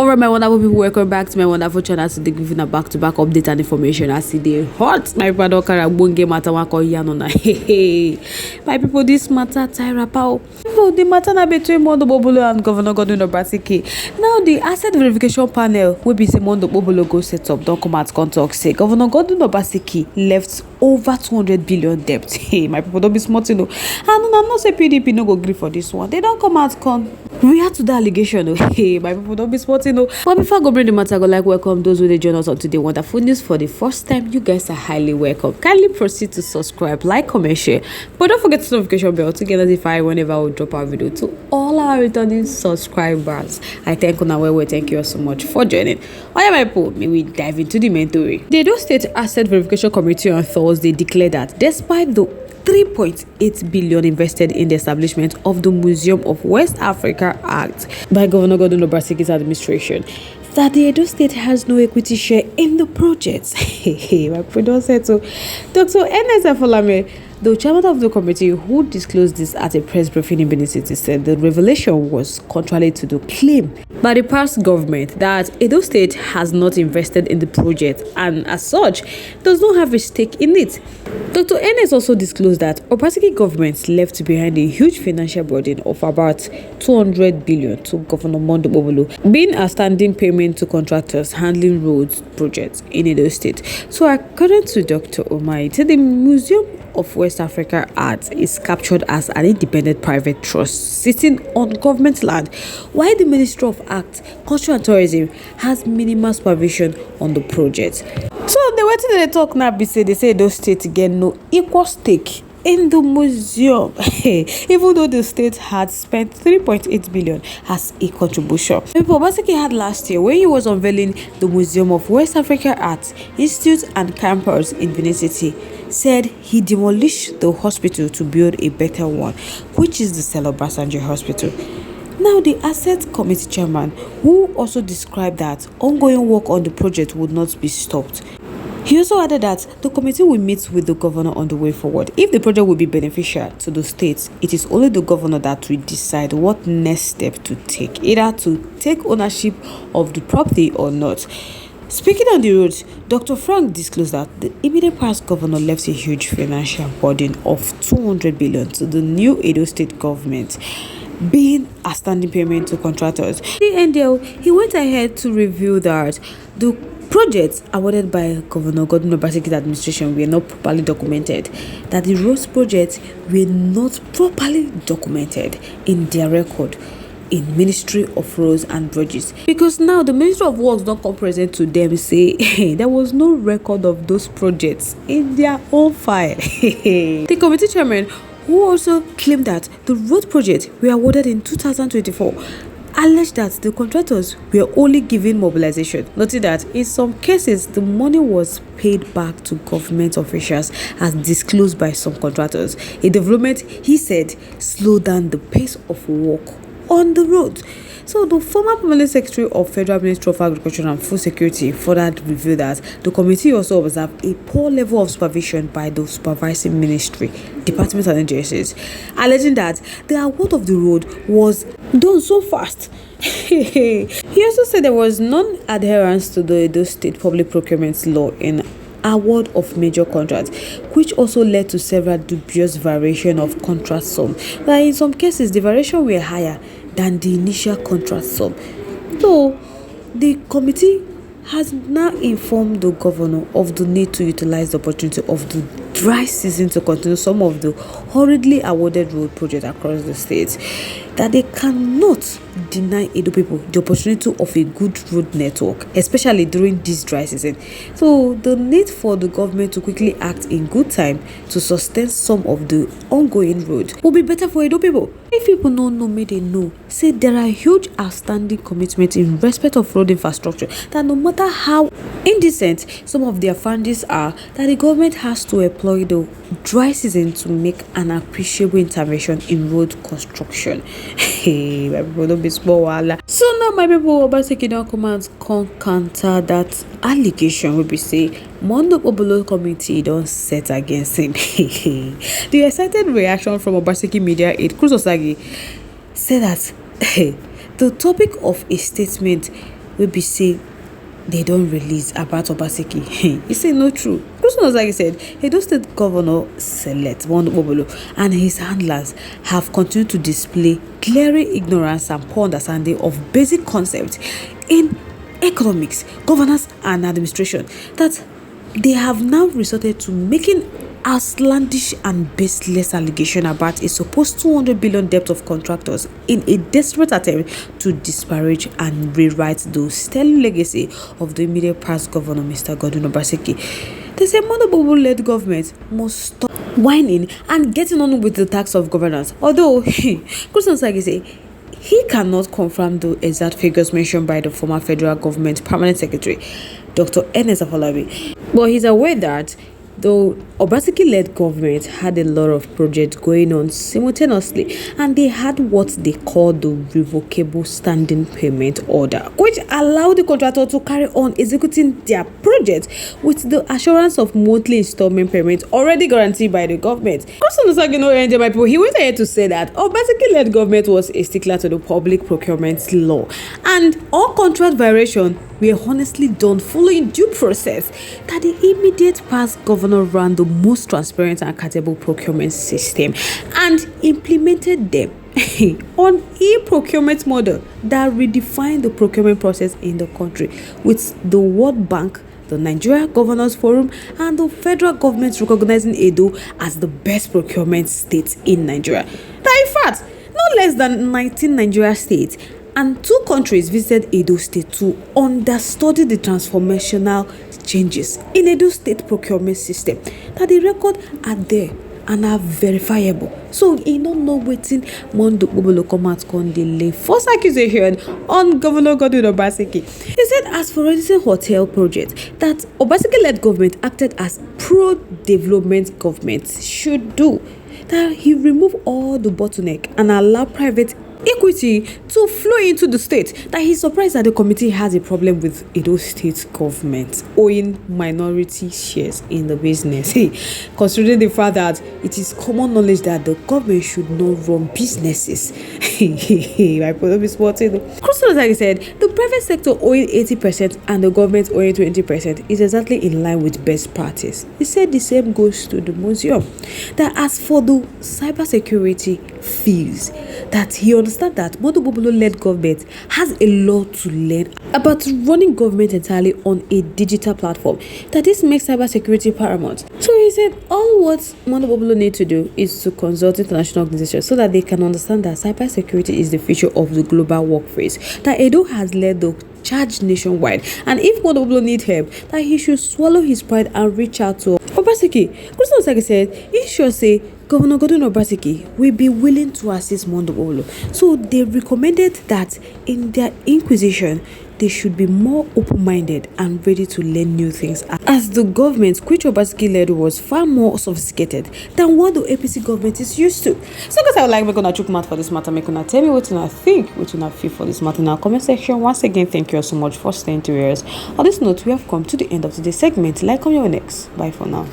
Alright, my wonderful people, welcome back to my wonderful channel. Today giving a back-to-back update and information as they hot. My brother Karabunge matter wako yanona. Hey, my people, this matter Tyra Pao. People, the matter na between Mondo Bobolo and Governor Godwin Obaseki. Now the asset verification panel will be say Mondo Bobolo go set up. Don't come out contact say Governor Godwin Obaseki left over 200 billion debt. Hey, my people, don't be smart, you know. And I'm not say PDP no go agree for this one. They don't come out react to the allegation. Oh. Hey, my people, don't be smart, you know. But before I go bring the matter, I go like welcome those who they join us on today wonderful news for the first time. You guys are highly welcome. Kindly proceed to subscribe, like, comment, share. But don't forget the notification bell to get notified whenever we drop our video. To all our returning subscribers, I thank you now. Thank you all so much for joining. Oh yeah, my people, may we dive into the main story. The Edo State Asset Verification Committee on Thursday declared that despite the 3.8 billion invested in the establishment of the Museum of West Africa Act by Governor Godwin Obaseki's administration, that the Edo State has no equity share in the project. My producer said so. Dr. Ernest Afolame, the chairman of the committee who disclosed this at a press briefing in Benin City, said the revelation was contrary to the claim by the past government that Edo State has not invested in the project and as such does not have a stake in it. Dr. Ernest also disclosed that Obaseki government left behind a huge financial burden of about 200 billion to Governor Mondo Bobolo, being a standing payment to contractors handling roads projects in Edo State. So according to Dr. Omaite, the Museum of West Africa Art is captured as an independent private trust sitting on government land, while the Ministry of Arts, Culture and Tourism has minimal supervision on the project. So the way they talk now be say they say those states get no equal stake in the museum, even though the state had spent 3.8 billion as a contribution. People Obaseki had last year when he was unveiling the Museum of West Africa Art Institute and Campus in Benin City, said he demolished the hospital to build a better one, which is the Selo Basanji Hospital. Now, the Asset Committee chairman, who also described that ongoing work on the project would not be stopped. He also added that the committee will meet with the governor on the way forward. If the project will be beneficial to the states, it is only the governor that will decide what next step to take, either to take ownership of the property or not. Speaking on the roads, Dr. Frank disclosed that the immediate past governor left a huge financial burden of 200 billion to the new Edo State government, being a standing payment to contractors. The NDL, he went ahead to reveal that the projects awarded by Governor Godwin Obaseki's administration were not properly documented, that the roads projects were not properly documented in their record in Ministry of Roads and Bridges, because now the Ministry of Works don't come present to them say hey, there was no record of those projects in their own file. The committee chairman, who also claimed that the road projects were awarded in 2024, alleged that the contractors were only given mobilization, noting that in some cases the money was paid back to government officials as disclosed by some contractors, a development he said slowed down the pace of work on the road. So the former permanent secretary of Federal Ministry of Agriculture and Food Security further revealed that the committee also observed a poor level of supervision by the supervising ministry, departments and agencies, alleging that the award of the road was done so fast. He also said there was non-adherence to the Edo State Public Procurement Law in award of major contracts, which also led to several dubious variation of contract sum. Like in some cases, the variation were higher than the initial contract sum. So, the committee has now informed the governor of the need to utilize the opportunity of the dry season to continue some of the hurriedly awarded road projects across the state, that they cannot deny Edo people the opportunity of a good road network, especially during this dry season. So the need for the government to quickly act in good time to sustain some of the ongoing road will be better for Edo people. If people don't know, may they know, say there are huge outstanding commitments in respect of road infrastructure that no matter how indecent some of their fundings are, that the government has to employ the dry season to make an appreciable intervention in road construction. Hey, my people, don't be small. So now, my people, Obaseki don't come and counter that allegation. We be say Mondo Bobolo committee don't set against him. The excited reaction from Obaseki media aide Cruz Osagi said that the topic of a statement wey be say they don't release about Obaseki. He said no true. Because like I said, Edo State Governor Select Wondobolo and his handlers have continued to display glaring ignorance and poor understanding of basic concepts in economics, governance, and administration that they have now resorted to making outlandish and baseless allegation about a supposed 200 billion debt of contractors in a desperate attempt to disparage and rewrite the sterling legacy of the immediate past governor, Mr. Godwin Obaseki. They say Monobobo-led government must stop whining and getting on with the task of governance. Although, Christian Sagi say he cannot confirm the exact figures mentioned by the former federal government permanent secretary, Dr. Ernest Afolabi, but he's aware that though Obaseki-led government had a lot of projects going on simultaneously, and they had what they call the revocable standing payment order, which allowed the contractor to carry on executing their project with the assurance of monthly installment payments already guaranteed by the government. Also, my people, he went ahead to say that Obaseki-led government was a stickler to the public procurement law, and all contract violations were honestly done following due process, that the immediate past governor ran the most transparent and accountable procurement system and implemented them on e-procurement model that redefined the procurement process in the country, with the World Bank, the Nigeria Governors Forum, and the federal government recognizing Edo as the best procurement state in Nigeria. That in fact, no less than 19 Nigeria states and 2 countries visited Edo State to understudy the transformational changes in Edo State procurement system that the record are there and are verifiable. So you don't know wetin Mondo Obolo come out con delay false accusation on Governor Godwin Obaseki. He said as for Edison Hotel project that Obaseki-led government acted as pro-development government should do, that he remove all the bottleneck and allow private equity to flow into the state, that he's surprised that the committee has a problem with Edo State government owing minority shares in the business. Considering the fact that it is common knowledge that the government should not run businesses. My problem is what like I said, the private sector owing 80% and the government owing 20% is exactly in line with best practice. He said the same goes to the museum. That as for the cybersecurity fees, that he understands that Mondo-Bobolo-led government has a lot to learn about running government entirely on a digital platform, that this makes cybersecurity paramount. So he said all what Mondo-Bobolo need to do is to consult international organizations so that they can understand that cybersecurity is the future of the global workforce, that Edo has led the charge nationwide, and if Mondo-Bobolo need help, that he should swallow his pride and reach out to Obaseki. Christian Osage said he should say Governor Godwin Obaseki will be willing to assist Mondo-Bobolo. So they recommended that in their inquisition they should be more open-minded and ready to learn new things, as the government which Obaseki led was far more sophisticated than what the APC government is used to. So guys, I would like make una chook mouth for this matter, make una tell me what una think, what una feel for this matter in our comment section. Once again, thank you all so much for staying to us. On this note, we have come to the end of today's segment. Like on your next. Bye for now.